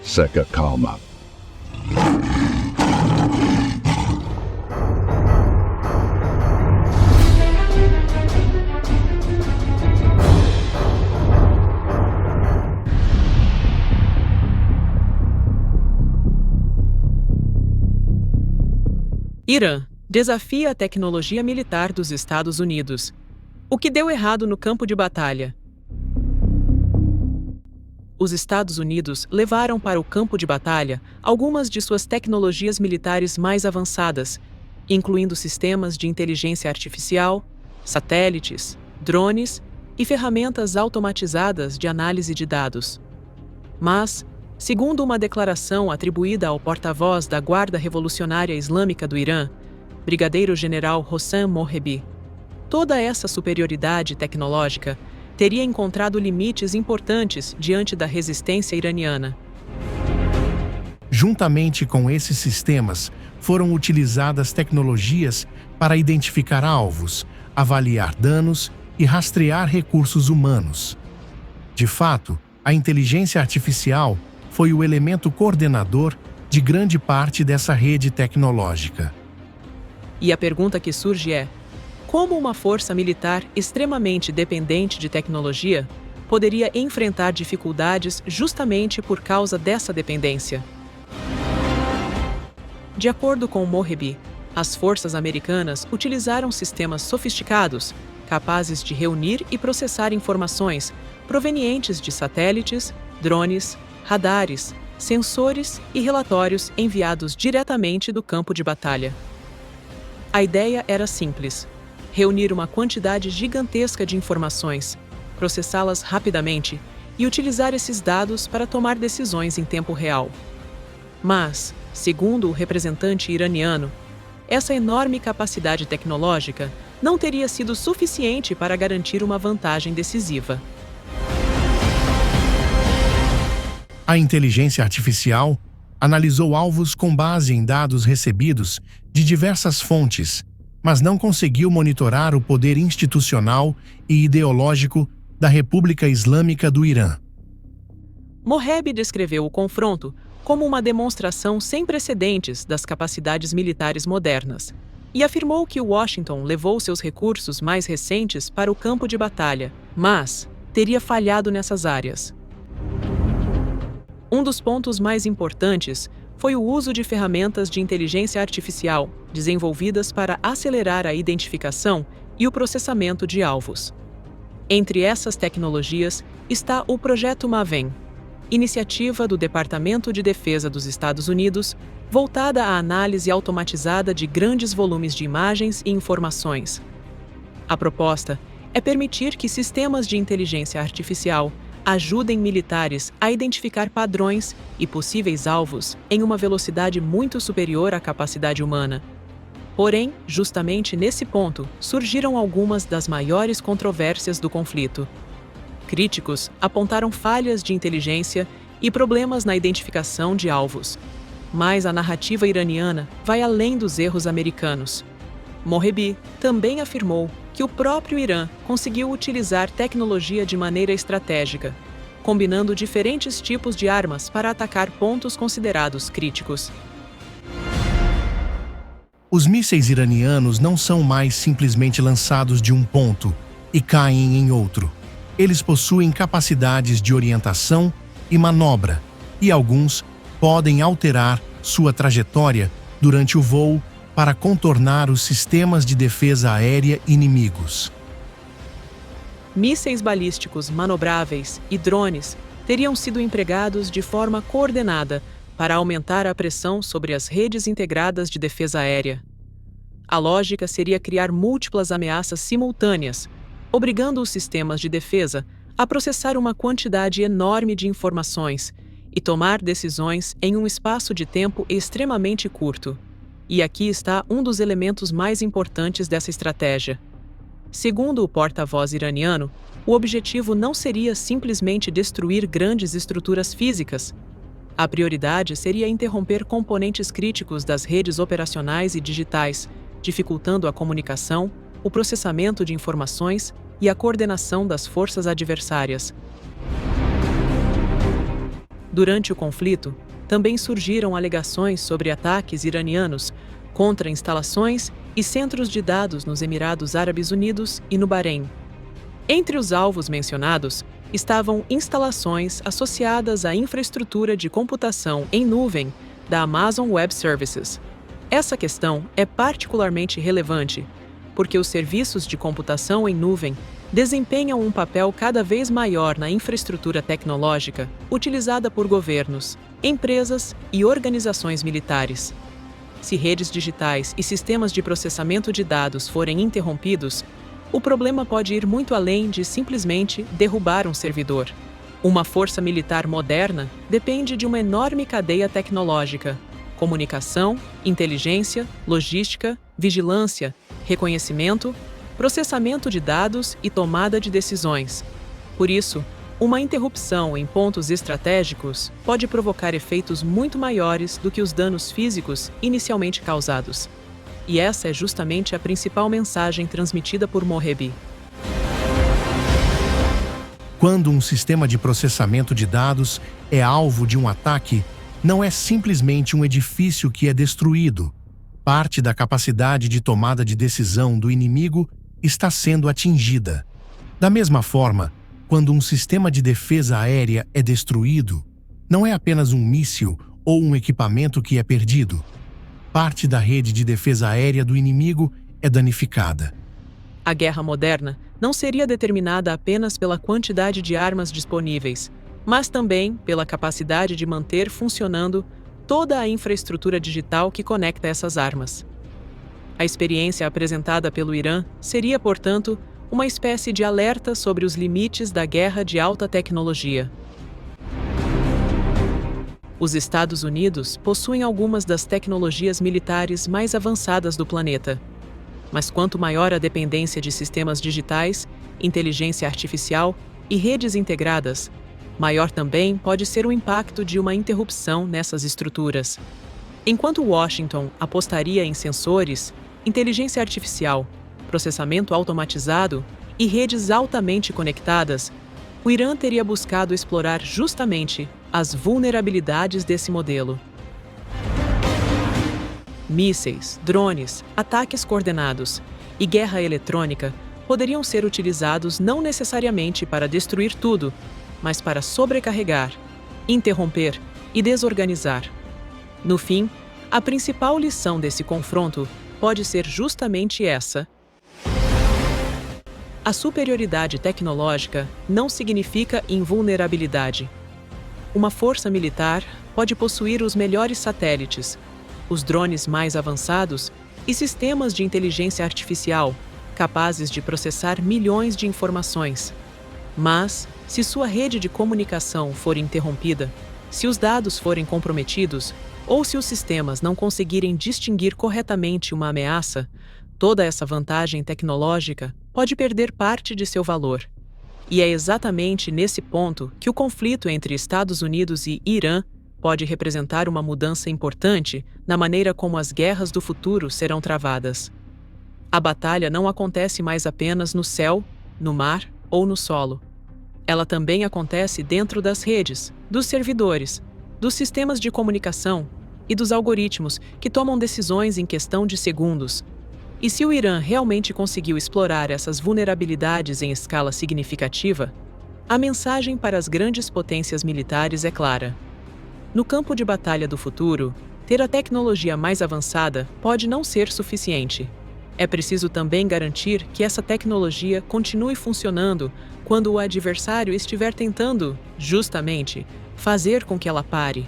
Seca calma. Irã desafia a tecnologia militar dos Estados Unidos. O que deu errado no campo de batalha? Os Estados Unidos levaram para o campo de batalha algumas de suas tecnologias militares mais avançadas, incluindo sistemas de inteligência artificial, satélites, drones e ferramentas automatizadas de análise de dados. Mas, segundo uma declaração atribuída ao porta-voz da Guarda Revolucionária Islâmica do Irã, Brigadeiro-General Hossam Mohrebi, toda essa superioridade tecnológica teria encontrado limites importantes diante da resistência iraniana. Juntamente com esses sistemas, foram utilizadas tecnologias para identificar alvos, avaliar danos e rastrear recursos humanos. De fato, a inteligência artificial foi o elemento coordenador de grande parte dessa rede tecnológica. E a pergunta que surge é: como uma força militar extremamente dependente de tecnologia poderia enfrentar dificuldades justamente por causa dessa dependência? De acordo com Mohrebi, as forças americanas utilizaram sistemas sofisticados, capazes de reunir e processar informações provenientes de satélites, drones, radares, sensores e relatórios enviados diretamente do campo de batalha. A ideia era simples: reunir uma quantidade gigantesca de informações, processá-las rapidamente e utilizar esses dados para tomar decisões em tempo real. Mas, segundo o representante iraniano, essa enorme capacidade tecnológica não teria sido suficiente para garantir uma vantagem decisiva. A inteligência artificial analisou alvos com base em dados recebidos de diversas fontes, mas não conseguiu monitorar o poder institucional e ideológico da República Islâmica do Irã. Mohrebi descreveu o confronto como uma demonstração sem precedentes das capacidades militares modernas e afirmou que Washington levou seus recursos mais recentes para o campo de batalha, mas teria falhado nessas áreas. Um dos pontos mais importantes foi o uso de ferramentas de inteligência artificial desenvolvidas para acelerar a identificação e o processamento de alvos. Entre essas tecnologias está o Projeto Maven, iniciativa do Departamento de Defesa dos Estados Unidos voltada à análise automatizada de grandes volumes de imagens e informações. A proposta é permitir que sistemas de inteligência artificial ajudem militares a identificar padrões e possíveis alvos em uma velocidade muito superior à capacidade humana. Porém, justamente nesse ponto, surgiram algumas das maiores controvérsias do conflito. Críticos apontaram falhas de inteligência e problemas na identificação de alvos. Mas a narrativa iraniana vai além dos erros americanos. Mohrebi também afirmou que o próprio Irã conseguiu utilizar tecnologia de maneira estratégica, combinando diferentes tipos de armas para atacar pontos considerados críticos. Os mísseis iranianos não são mais simplesmente lançados de um ponto e caem em outro. Eles possuem capacidades de orientação e manobra, e alguns podem alterar sua trajetória durante o voo para contornar os sistemas de defesa aérea inimigos. Mísseis balísticos manobráveis e drones teriam sido empregados de forma coordenada para aumentar a pressão sobre as redes integradas de defesa aérea. A lógica seria criar múltiplas ameaças simultâneas, obrigando os sistemas de defesa a processar uma quantidade enorme de informações e tomar decisões em um espaço de tempo extremamente curto. E aqui está um dos elementos mais importantes dessa estratégia. Segundo o porta-voz iraniano, o objetivo não seria simplesmente destruir grandes estruturas físicas. A prioridade seria interromper componentes críticos das redes operacionais e digitais, dificultando a comunicação, o processamento de informações e a coordenação das forças adversárias. Durante o conflito, também surgiram alegações sobre ataques iranianos contra instalações e centros de dados nos Emirados Árabes Unidos e no Bahrein. Entre os alvos mencionados estavam instalações associadas à infraestrutura de computação em nuvem da Amazon Web Services. Essa questão é particularmente relevante porque os serviços de computação em nuvem desempenham um papel cada vez maior na infraestrutura tecnológica utilizada por governos, empresas e organizações militares. Se redes digitais e sistemas de processamento de dados forem interrompidos, o problema pode ir muito além de simplesmente derrubar um servidor. Uma força militar moderna depende de uma enorme cadeia tecnológica: comunicação, inteligência, logística, vigilância, reconhecimento, processamento de dados e tomada de decisões. Por isso, uma interrupção em pontos estratégicos pode provocar efeitos muito maiores do que os danos físicos inicialmente causados. E essa é justamente a principal mensagem transmitida por Morebi. Quando um sistema de processamento de dados é alvo de um ataque, não é simplesmente um edifício que é destruído. Parte da capacidade de tomada de decisão do inimigo está sendo atingida. Da mesma forma, quando um sistema de defesa aérea é destruído, não é apenas um míssil ou um equipamento que é perdido. Parte da rede de defesa aérea do inimigo é danificada. A guerra moderna não seria determinada apenas pela quantidade de armas disponíveis, mas também pela capacidade de manter funcionando toda a infraestrutura digital que conecta essas armas. A experiência apresentada pelo Irã seria, portanto, uma espécie de alerta sobre os limites da guerra de alta tecnologia. Os Estados Unidos possuem algumas das tecnologias militares mais avançadas do planeta. Mas quanto maior a dependência de sistemas digitais, inteligência artificial e redes integradas, maior também pode ser o impacto de uma interrupção nessas estruturas. Enquanto Washington apostaria em sensores, inteligência artificial, processamento automatizado e redes altamente conectadas, o Irã teria buscado explorar justamente as vulnerabilidades desse modelo. Mísseis, drones, ataques coordenados e guerra eletrônica poderiam ser utilizados não necessariamente para destruir tudo, mas para sobrecarregar, interromper e desorganizar. No fim, a principal lição desse confronto pode ser justamente essa: a superioridade tecnológica não significa invulnerabilidade. Uma força militar pode possuir os melhores satélites, os drones mais avançados e sistemas de inteligência artificial capazes de processar milhões de informações. Mas, se sua rede de comunicação for interrompida, se os dados forem comprometidos ou se os sistemas não conseguirem distinguir corretamente uma ameaça, toda essa vantagem tecnológica pode perder parte de seu valor. E é exatamente nesse ponto que o conflito entre Estados Unidos e Irã pode representar uma mudança importante na maneira como as guerras do futuro serão travadas. A batalha não acontece mais apenas no céu, no mar ou no solo. Ela também acontece dentro das redes, dos servidores, dos sistemas de comunicação e dos algoritmos que tomam decisões em questão de segundos. E se o Irã realmente conseguiu explorar essas vulnerabilidades em escala significativa, a mensagem para as grandes potências militares é clara. No campo de batalha do futuro, ter a tecnologia mais avançada pode não ser suficiente. É preciso também garantir que essa tecnologia continue funcionando quando o adversário estiver tentando, justamente, fazer com que ela pare.